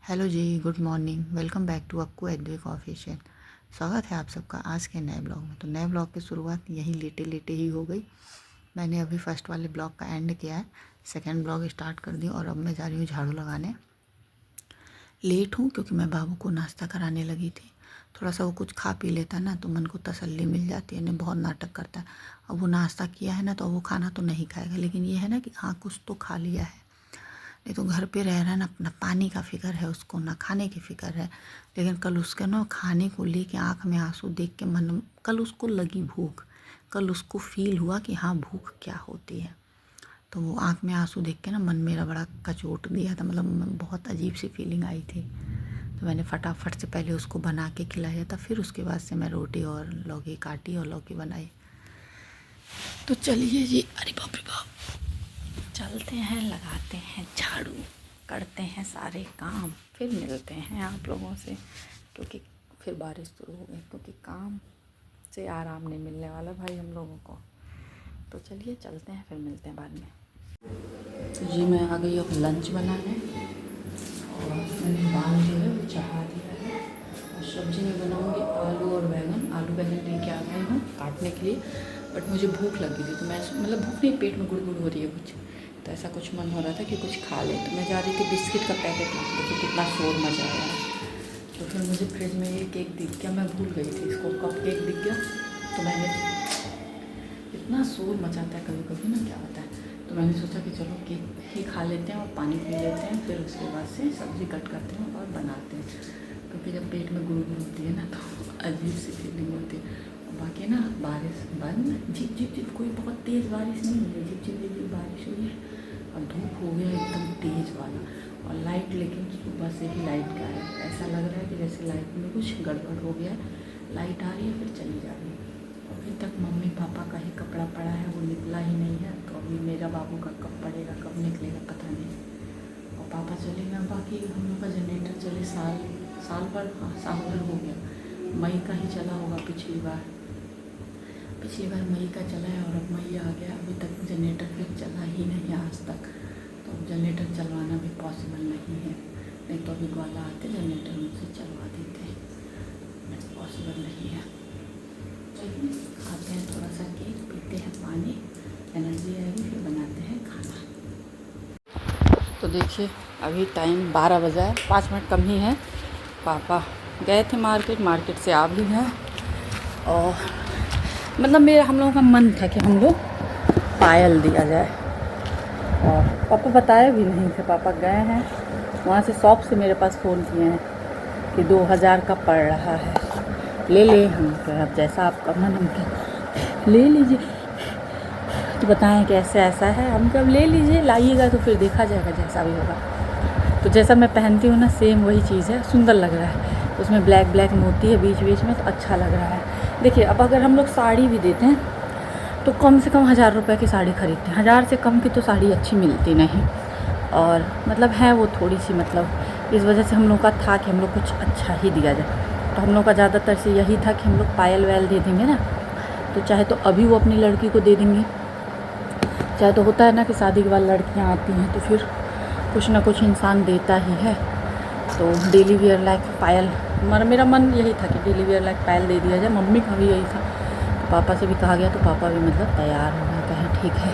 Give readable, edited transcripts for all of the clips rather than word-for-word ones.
Hello ji, good morning. Welcome back to Akku Advik official. स्वागत है आप सबका आज के नए ब्लॉग में। तो नए ब्लॉग की शुरुआत यहीं लेटे लेटे ही हो गई। मैंने अभी फर्स्ट वाले ब्लॉग का एंड किया है, सेकंड ब्लॉग स्टार्ट कर दी और अब मैं जा रही हूँ झाड़ू लगाने। लेट हूँ क्योंकि मैं बाबू को नाश्ता कराने लगी थी। थोड़ा सा वो कुछ खा पी लेता है ना तो मन को तसल्ली मिल जाती है। नहीं बहुत नाटक करता है। अब वो नाश्ता किया है ना तो अब वो खाना तो नहीं खाएगा, लेकिन ये है ना कि हाँ कुछ तो खा लिया है। नहीं तो घर पे रह रहा है ना, अपना पानी का फिक्र है उसको, ना खाने की फिक्र है। लेकिन कल उसके ना खाने को लेके आँख में आंसू देख के मन, कल उसको लगी भूख, कल उसको फील हुआ कि हाँ भूख क्या होती है। तो वो आँख में आंसू देख के ना मन मेरा बड़ा कचोट दिया था, मतलब बहुत अजीब सी फीलिंग आई थी। तो मैंने फटाफट से पहले उसको बना के खिलाया था, फिर उसके बाद से मैं रोटी और लौकी काटी और लौकी बनाई। तो चलिए जी, अरे बाप रे बाप, चलते हैं, लगाते हैं झाड़ू, करते हैं सारे काम, फिर मिलते हैं आप लोगों से। क्योंकि फिर बारिश शुरू हो गई, क्योंकि काम से आराम नहीं मिलने वाला भाई हम लोगों को। तो चलिए चलते हैं, फिर मिलते हैं बाद में। तो जी मैं आ गई अब लंच बनाने, और मैंने दाल जो है वो चढ़ा दिया है। और सब्ज़ी में बनाऊँगी आलू और बैंगन। आलू बैंगन लेके आ गई हूँ काटने के लिए, बट मुझे भूख लगी थी तो मैं मतलब भूख नहीं, पेट में गुड़गुड़ हो रही है कुछ, तो ऐसा कुछ मन हो रहा था कि कुछ खा ले। तो मैं जा रही थी बिस्किट का पैकेट लाने, देखिए कितना शोर मचा रहा है। तो फिर मुझे फ्रिज में ये केक दिख गया, मैं भूल गई थी इसको, कप केक दिख गया। तो मैंने, इतना शोर मचाता है कभी कभी ना, क्या होता है। तो मैंने सोचा कि चलो केक ही खा लेते हैं और पानी पी लेते हैं, फिर उसके बाद से सब्ज़ी कट करते हैं और बनाते हैं। क्योंकि जब पेट में गुड़गुड़ होती है ना तो अजीब सी फीलिंग होती है। और बाकी ना बारिश बंद, झिप झिप झिप, कोई बहुत तेज़ बारिश नहीं हुई है, झिप झिप झिप झिप बारिश हुई है और धूप हो गया एकदम तेज़ वाला। और लाइट, लेकिन सुबह से ही लाइट का है, ऐसा लग रहा है कि जैसे लाइट में कुछ गड़बड़ हो गया है। लाइट आ रही है फिर चली जा रही है। अभी तक मम्मी पापा का ही कपड़ा पड़ा है, वो निकला ही नहीं है। तो अभी मेरा बाबू का कब पड़ेगा, कब निकलेगा पता नहीं। और पापा चले ना, बाकी हम लोग का जनरेटर चले साल भर, हाँ साल भर हो गया। मई का ही चला होगा पिछली बार मई का चला है, और अब मई आ गया, अभी तक जनरेटर फिर चला ही नहीं आज तक। तो अब जनरेटर चलवाना भी पॉसिबल नहीं है, नहीं तो अभी ग्वाला आते जनरेटर उनसे चलवा देते, बट पॉसिबल नहीं है। खाते हैं थोड़ा सा केक, पीते हैं पानी, एनर्जी आएगी, फिर बनाते हैं खाना। तो देखिए अभी टाइम 12 बजा है, 5 मिनट कम ही है। पापा गए थे मार्केट से आ भी हैं। और मतलब मेरा, हम लोगों का मन था कि हम लोग पायल दिया जाए, और पापा बताए भी नहीं थे। पापा गए हैं वहाँ से, शॉप से मेरे पास फ़ोन किए हैं कि 2000 का पड़ रहा है, ले ले। हम कहे अब जैसा आपका मन, हम ले लीजिए। तो बताएं कि ऐसे ऐसा है, हम कब ले लीजिए, लाइएगा तो फिर देखा जाएगा जैसा भी होगा। तो जैसा मैं पहनती हूँ ना सेम वही चीज़ है, सुंदर लग रहा है। उसमें ब्लैक ब्लैक मोती है बीच बीच में, तो अच्छा लग रहा है। देखिए अब अगर हम लोग साड़ी भी देते हैं तो कम से कम 1000 रुपये की साड़ी खरीदते हैं, 1000 से कम की तो साड़ी अच्छी मिलती नहीं। और मतलब है वो थोड़ी सी, मतलब इस वजह से हम लोग का था कि हम लोग कुछ अच्छा ही दिया जाए। तो हम लोग का ज़्यादातर से यही था कि हम लोग पायल वायल दे देंगे ना, तो चाहे तो अभी वो अपनी लड़की को दे देंगे, चाहे तो होता है ना कि शादी के बाद लड़कियां आती हैं तो फिर कुछ ना कुछ इंसान देता ही है। तो डेली वेयर लाइक पायल, मेरा मन यही था कि डेली वेयर लाइक पायल दे दिया जाए। मम्मी का भी यही था, तो पापा से भी कहा गया, तो पापा भी मतलब तैयार हो गए, कहें ठीक है।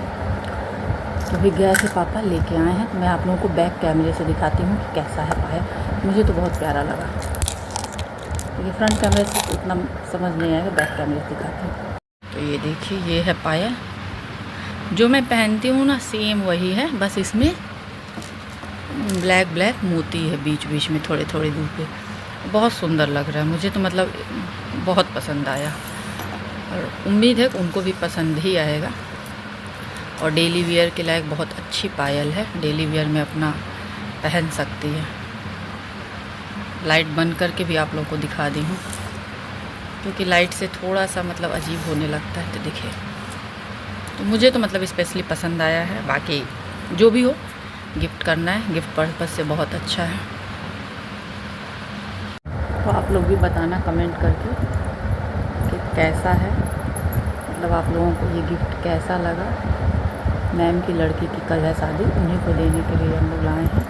तो भी गए थे पापा, लेके आए हैं। तो मैं आप लोगों को बैक कैमरे से दिखाती हूँ कि कैसा है पायल। मुझे तो बहुत प्यारा लगा, क्योंकि फ्रंट कैमरे से उतना समझ नहीं आएगा, बैक कैमरे से दिखाती हूँ। तो ये देखिए, ये है पायल, जो मैं पहनती हूँ ना सेम वही है, बस इसमें ब्लैक ब्लैक मोती है बीच बीच में, थोड़े थोड़े दूर पे। बहुत सुंदर लग रहा है मुझे तो, मतलब बहुत पसंद आया, और उम्मीद है कि उनको भी पसंद ही आएगा। और डेली वेयर के लायक बहुत अच्छी पायल है, डेली वेयर में अपना पहन सकती है। लाइट बंद करके भी आप लोगों को दिखा दी हूँ, क्योंकि लाइट से थोड़ा सा मतलब अजीब होने लगता है। तो देखिए, तो मुझे तो मतलब स्पेशली पसंद आया है। बाकी जो भी हो, गिफ्ट करना है, गिफ्ट पर्पज़ से बहुत अच्छा है। तो आप लोग भी बताना कमेंट करके कि कैसा है, मतलब आप लोगों को ये गिफ्ट कैसा लगा। मैम की लड़की की कल है शादी, उन्हीं को देने के लिए हम लोग लाए हैं।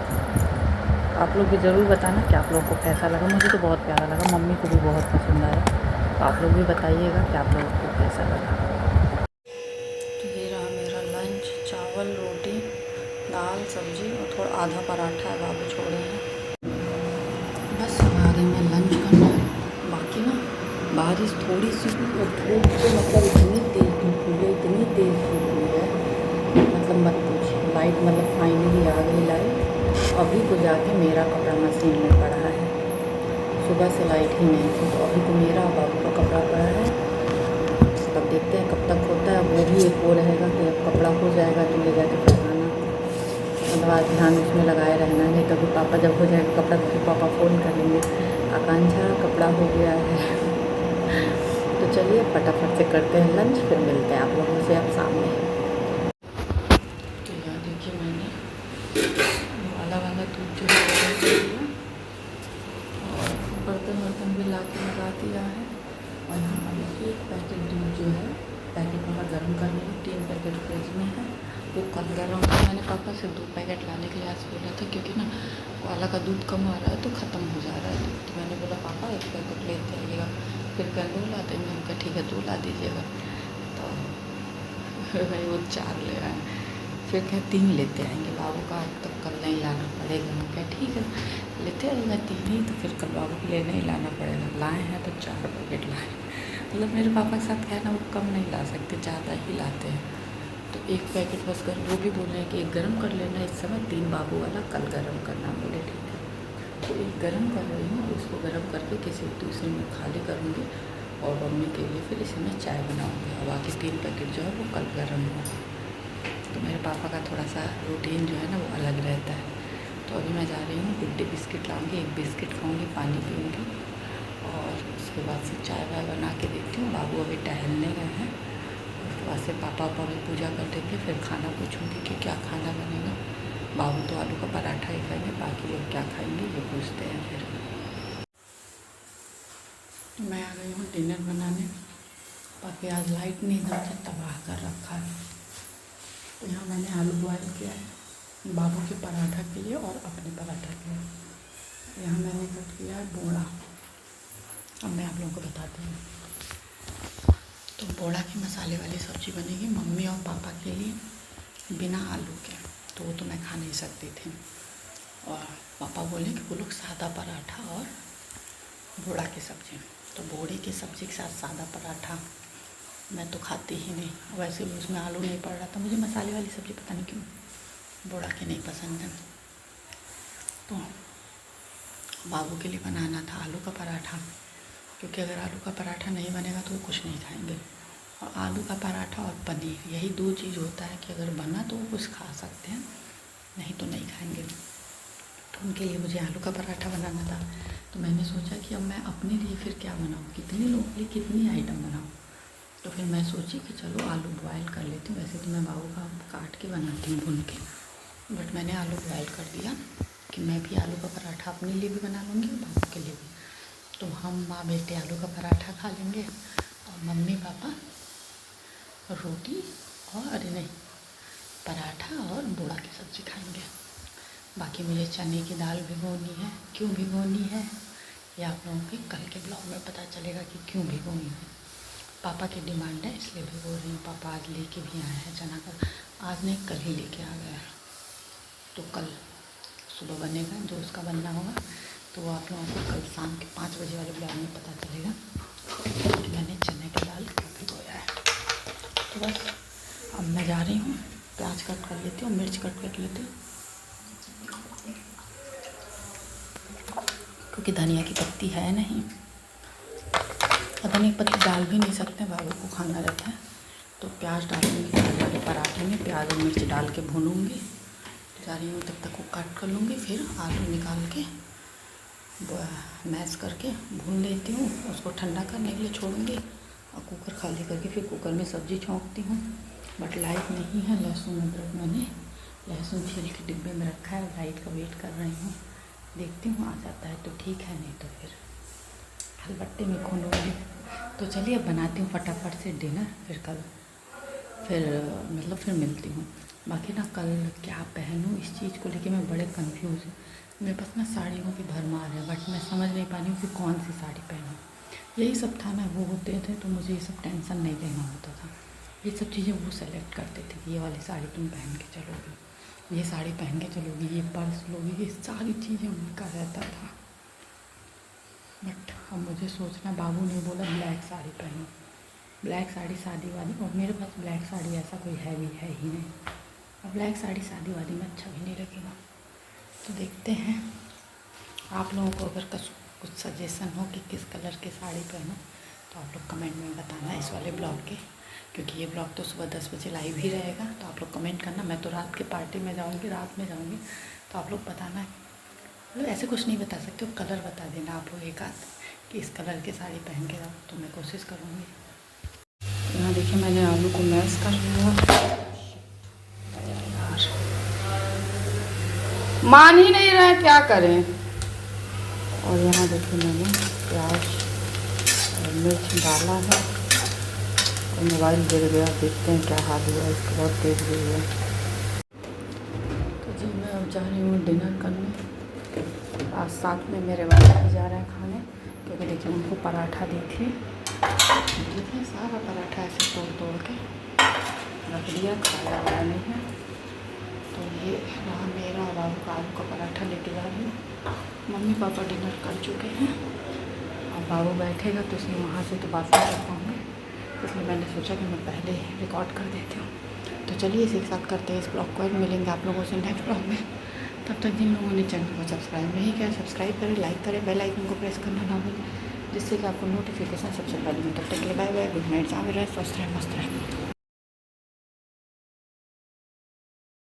आप लोग भी ज़रूर बताना कि आप लोगों को कैसा लगा। मुझे तो बहुत प्यारा लगा, मम्मी को भी बहुत पसंद आया। तो आप लोग भी बताइएगा कि आप लोगों को कैसा लगा। तो ये रहा मेरा लंच, चावल, रोटी, दाल, सब्जी और थोड़ा आधा पराठा है, बाबू छोड़े हैं। बस अब आ गई मैं लंच करने। बाकी ना बारिश थोड़ी सी धूप तो मतलब इतनी तेज़ धूप हुई है, इतनी तेज़ धूप हुई है, मतलब मत पूछिए। लाइट मतलब फाइनली आ गई लाइट। अभी तो जाके मेरा कपड़ा मशीन में पड़ा है, सुबह से लाइट ही नहीं थी, तो अभी तो मेरा बाबू का कपड़ा पड़ा है। तब देखते हैं कब तक होता है। वो भी एक वो रहेगा कि अब कपड़ा हो जाएगा तो ले जाके फैलाना, मतलब आज ध्यान उसमें लगाए रहना। नहीं तो अभी पापा जब हो जाएगा कपड़ा तो फिर पापा फ़ोन करेंगे, आकांक्षा कपड़ा हो गया है। तो चलिए फटाफट से करते हैं लंच, फिर मिलते हैं आप लोगों से अब सामने। तो यहाँ देखिए मैंने वाला दूध जो है गर्म कर दिया और बर्तन वर्तन भी ला के लगा दिया है। और यहाँ पर देखिए एक पैकेट दूध जो है पैकेट वाला गर्म करने में 3 पैकेट फ्रिज में है, वो कल गर्म था। मैंने पापा से 2 पैकेट लाने के लिए आज बोला था, क्योंकि ना वाला का दूध कम आ रहा है तो ख़त्म हो जा रहा है दूध। तो मैंने बोला पापा 1 पैकेट लेते आइएगा, फिर कल 2 ला देंगे। उनका ठीक है 2 ला दीजिएगा। तो भाई वो 4 ले आए, फिर क्या 3 लेते आएंगे, बाबू का आज तक कल नहीं लाना पड़ेगा। मैं क्या ठीक है लेते आइएगा 3 ही, तो फिर कल बाबू के लिए नहीं लाना पड़ेगा। लाए हैं तो 4 पैकेट लाए। मतलब मेरे पापा के साथ क्या है ना, वो कम नहीं ला सकते, ज़्यादा ही लाते हैं। तो 1 पैकेट बस कर, वो भी बोल रहे हैं कि 1 गर्म कर लेना इस समय, 3 बाबू वाला कल गर्म करना। बोले ठीक है। तो 1 गर्म कर रही हूँ, उसको गर्म करके किसी दूसरे में खाली करूँगी और मम्मी के लिए फिर इसी में चाय बनाऊँगी। और बाकी 3 पैकेट जो है वो कल गर्म हो। तो मेरे पापा का थोड़ा सा रूटीन जो है ना वो अलग रहता है। तो अभी मैं जा रही हूँ गुड्डे बिस्किट लाऊंगी, 1 बिस्किट खाऊंगी, पानी पीऊँगी और उसके बाद से चाय वाय बना के देती हूँ। बाबू अभी टहलने गए हैं, उसके बाद से पापा भी पूजा कर देंगे, फिर खाना पूछूँगी कि क्या खाना बनेगा। बाबू तो आलू का पराठा ही खाएंगे, बाकी लोग क्या खाएंगे ये पूछते हैं। फिर मैं आ गई हूँ डिनर बनाने। बाकी आज लाइट नहीं एकदम से तबाह कर रखा है। तो यहाँ मैंने आलू बॉयल किया है बाबू के पराठा के लिए और अपने पराठा के लिए। यहाँ मैंने कट किया है बोड़ा। अब मैं आप लोगों को बताती हूँ। तो बोड़ा की मसाले वाली सब्ज़ी बनेगी मम्मी और पापा के लिए बिना आलू के, तो वो तो मैं खा नहीं सकती थी। और पापा बोले कि वो लोग सादा पराठा और बोड़ा की सब्ज़ी। तो बोड़े की सब्ज़ी के साथ सादा पराठा मैं तो खाती ही नहीं। वैसे भी उसमें आलू नहीं पड़ रहा था। मुझे मसाले वाली सब्ज़ी पता नहीं क्यों बोड़ा की नहीं पसंद है। तो बाबू के लिए बनाना था आलू का पराठा, क्योंकि अगर आलू का पराठा नहीं बनेगा तो वो कुछ नहीं खाएंगे। और आलू का पराठा और पनीर, यही 2 चीज़ होता है कि अगर बना तो वो कुछ खा सकते हैं, नहीं तो नहीं खाएंगे। तो उनके लिए मुझे आलू का पराठा बनाना था। तो मैंने सोचा कि अब मैं अपने लिए फिर क्या बनाऊँ, कितने लोगों के लिए कितनी आइटम बनाऊँ। तो फिर मैं सोची कि चलो आलू बॉयल कर लेती हूँ। वैसे तो मैं बाबू का काट के बनाती हूँ भून के, बट मैंने आलू बॉयल कर दिया कि मैं भी आलू का पराठा अपने लिए भी बना लूँगी और बाबू के लिए भी। तो हम माँ बेटे आलू का पराठा खा लेंगे और मम्मी पापा रोटी और अरे नहीं पराठा और बोड़ा की सब्ज़ी खाएंगे। बाकी मुझे चने की दाल भिगोनी है। क्यों भिगोनी है ये आप लोगों के कल के ब्लॉग में पता चलेगा कि क्यों भिगोनी है। पापा की डिमांड है इसलिए भिगो रही हूँ। पापा आज लेके भी आए हैं चना का, आज नहीं कल ही लेके आ गया है। तो कल सुबह बनेगा, जो उसका बनना होगा तो वो आप लोगों को कल शाम के 5 बजे वाले ब्लॉग में पता चलेगा कि मैंने चने की दाल क्यों भिगोया है। तो बस अब मैं जा रही हूँ, प्याज कट कर लेती हूँ, मिर्च कट कर लेती हूँ, क्योंकि धनिया की पत्ती है नहीं। और धनिया की पत्ती डाल भी नहीं सकते, बाबू को खाना रहता है। तो प्याज डालूँगी आलू के पराठे में, प्याज और मिर्च डाल के भूनूँगी। जा रही हूँ तब तक वो काट कर लूँगी, फिर आलू निकाल के मैश करके भून लेती हूँ। उसको ठंडा करने के लिए छोड़ूंगी और कुकर खाली करके फिर कुकर में सब्ज़ी छौंकती हूँ। बट लाइट नहीं है, लहसुन अदरक मैंने लहसुन छील के डिब्बे में रखा है, लाइट का वेट कर रही हूँ। देखती हूँ आ जाता है तो ठीक है, नहीं तो फिर हलबट्टे में भूनूँगी। तो चलिए अब बनाती हूँ फटाफट से डिनर, फिर मिलती हूँ। बाकी ना कल क्या पहनूँ इस चीज़ को लेके मैं बड़े कंफ्यूज हूँ। मेरे पास ना साड़ियों की भरमार है, बट मैं समझ नहीं पा रही हूँ कि कौन सी साड़ी पहनूँ। यही सब था ना, वो होते थे तो मुझे ये सब टेंशन नहीं लेना होता था। ये सब चीज़ें वो सेलेक्ट करते थे कि ये वाली साड़ी तुम पहन के चलोगी, ये साड़ी पहन के चलोगी, ये पर्स लोगी, ये सारी चीज़ें उनका रहता था। बट अब मुझे सोचना, बाबू ने बोला ब्लैक साड़ी पहनो, ब्लैक साड़ी शादी वाली, और मेरे पास ब्लैक साड़ी ऐसा कोई है भी है ही नहीं। और ब्लैक साड़ी शादी वाली में अच्छा भी नहीं लगेगा। तो देखते हैं, आप लोगों को अगर कुछ सजेशन हो कि किस कलर की साड़ी पहनो तो आप लोग कमेंट में बताना इस वाले ब्लॉग के, क्योंकि ये ब्लॉग तो सुबह 10 बजे लाइव ही रहेगा। तो आप लोग कमेंट करना। मैं तो रात के पार्टी में जाऊँगी, रात में जाऊँगी, तो आप लोग बताना। मतलब ऐसे कुछ नहीं बता सकते हो, कलर बता देना आप लोग एक आध कि इस कलर की साड़ी पहन के जाओ, तो मैं कोशिश करूँगी। यहाँ देखिए मैंने आलू को मैश कर लिया, मान ही नहीं रहे, क्या करें। और यहाँ देखिए मैंने प्याज और मिर्च डाला है, और मोबाइल गिर गया, देखते हैं क्या हाल हुआ इसका, बहुत तेज गिर गया। तो जी मैं अब जा रही हूँ डिनर करने। आज साथ में मेरे वाले भी जा रहे हैं खाने, क्योंकि देखिए उनको पराठा दी थी, सारा पराठा ऐसे तोड़ तोड़ के रख दिया, खाया वाया नहीं है। तो ये रहा मेरा और बाबू का आलू का पराठा लेके जा रही हूँ। मम्मी पापा डिनर कर चुके हैं, और बाबू बैठेगा तो इसलिए वहाँ से तो बात नहीं कर पाऊँगी, इसलिए मैंने सोचा कि मैं पहले रिकॉर्ड कर देती हूँ। तो चलिए इसी के साथ करते हैं इस ब्लॉग को, मिलेंगे आप लोगों से नेक्स्ट ब्लॉग में। तब तक जिन लोगों ने चैनल को सब्सक्राइब नहीं किया, सब्सक्राइब करें, लाइक करें, बेल आइकन को प्रेस करना ना भूलें, जिससे कि आपको नोटिफिकेशन सबसे पहले मिले। तब तक के लिए बाय बाय, गुड नाइट, जहाँ भी रहे स्वस्थ रहे, मस्त रहे।